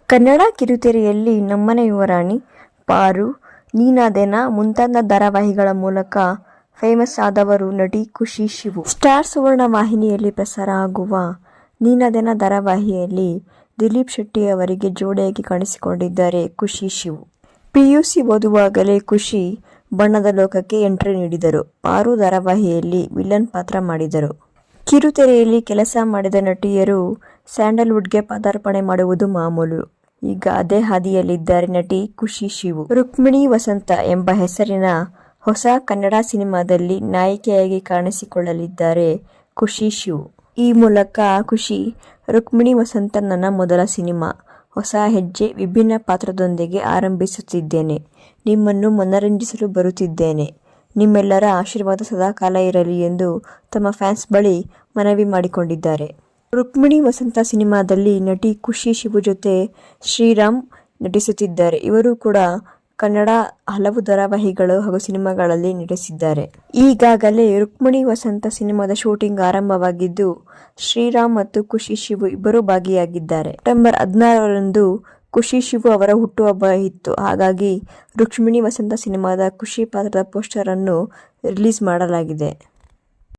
ಕನ್ನಡ ಕಿರುತೆರೆಯಲ್ಲಿ ನಮ್ಮನೆ ಯುವರಾಣಿ, ಪಾರು, ನೀನಾದೇನಾ ಮುಂತಾದ ಧಾರಾವಾಹಿಗಳ ಮೂಲಕ ಫೇಮಸ್ ಆದವರು ನಟಿ ಖುಷಿ ಶಿವು. ಸ್ಟಾರ್ ಸುವರ್ಣ ವಾಹಿನಿಯಲ್ಲಿ ಪ್ರಸಾರ ಆಗುವ ನೀನಾದೇನಾ ಧಾರಾವಾಹಿಯಲ್ಲಿ ದಿಲೀಪ್ ಶೆಟ್ಟಿ ಅವರಿಗೆ ಜೋಡಿಯಾಗಿ ಕಾಣಿಸಿಕೊಂಡಿದ್ದಾರೆ ಖುಷಿ ಶಿವು. ಪಿಯುಸಿ ಓದುವಾಗಲೇ ಖುಷಿ ಬಣ್ಣದ ಲೋಕಕ್ಕೆ ಎಂಟ್ರಿ ನೀಡಿದರು. ಪಾರು ಧಾರಾವಾಹಿಯಲ್ಲಿ ವಿಲನ್ ಪಾತ್ರ ಮಾಡಿದರು. ಕಿರುತೆರೆಯಲ್ಲಿ ಕೆಲಸ ಮಾಡಿದ ನಟಿಯರು ಸ್ಯಾಂಡಲ್ವುಡ್ಗೆ ಪದಾರ್ಪಣೆ ಮಾಡುವುದು ಮಾಮೂಲು. ಈಗ ಅದೇ ಹಾದಿಯಲ್ಲಿದ್ದಾರೆ ನಟಿ ಖುಷಿ ಶಿವು. ರುಕ್ಮಿಣಿ ವಸಂತ ಎಂಬ ಹೆಸರಿನ ಹೊಸ ಕನ್ನಡ ಸಿನಿಮಾದಲ್ಲಿ ನಾಯಕಿಯಾಗಿ ಕಾಣಿಸಿಕೊಳ್ಳಲಿದ್ದಾರೆ ಖುಷಿ ಶಿವು. ಈ ಮೂಲಕ ಖುಷಿ, ರುಕ್ಮಿಣಿ ವಸಂತ ನನ್ನ ಮೊದಲ ಸಿನಿಮಾ, ಹೊಸ ಹೆಜ್ಜೆ, ವಿಭಿನ್ನ ಪಾತ್ರದೊಂದಿಗೆ ಆರಂಭಿಸುತ್ತಿದ್ದೇನೆ. ನಿಮ್ಮನ್ನು ಮನರಂಜಿಸಲು ಬರುತ್ತಿದ್ದೇನೆ. ನಿಮ್ಮೆಲ್ಲರ ಆಶೀರ್ವಾದ ಸದಾಕಾಲ ಇರಲಿ ಎಂದು ತಮ್ಮ ಫ್ಯಾನ್ಸ್ ಬಳಿ ಮನವಿ ಮಾಡಿಕೊಂಡಿದ್ದಾರೆ. ರುಕ್ಮಿಣಿ ವಸಂತ ಸಿನಿಮಾದಲ್ಲಿ ನಟಿ ಖುಷಿ ಶಿವು ಜೊತೆ ಶ್ರೀರಾಮ್ ನಟಿಸುತ್ತಿದ್ದಾರೆ. ಇವರು ಕೂಡ ಕನ್ನಡ ಹಲವು ಧಾರಾವಾಹಿಗಳು ಹಾಗೂ ಸಿನಿಮಾಗಳಲ್ಲಿ ನಟಿಸಿದ್ದಾರೆ. ಈಗಾಗಲೇ ರುಕ್ಮಿಣಿ ವಸಂತ ಸಿನಿಮಾದ ಶೂಟಿಂಗ್ ಆರಂಭವಾಗಿದ್ದು, ಶ್ರೀರಾಮ್ ಮತ್ತು ಖುಷಿ ಶಿವು ಇಬ್ಬರೂ ಭಾಗಿಯಾಗಿದ್ದಾರೆ. ಸೆಪ್ಟೆಂಬರ್ 16ರಂದು ಖುಷಿ ಶಿವು ಅವರ ಹುಟ್ಟುಹಬ್ಬ ಇತ್ತು. ಹಾಗಾಗಿ ರುಕ್ಮಿಣಿ ವಸಂತ ಸಿನಿಮಾದ ಖುಷಿ ಪಾತ್ರದ ಪೋಸ್ಟರ್ ಅನ್ನು ರಿಲೀಸ್ ಮಾಡಲಾಗಿದೆ.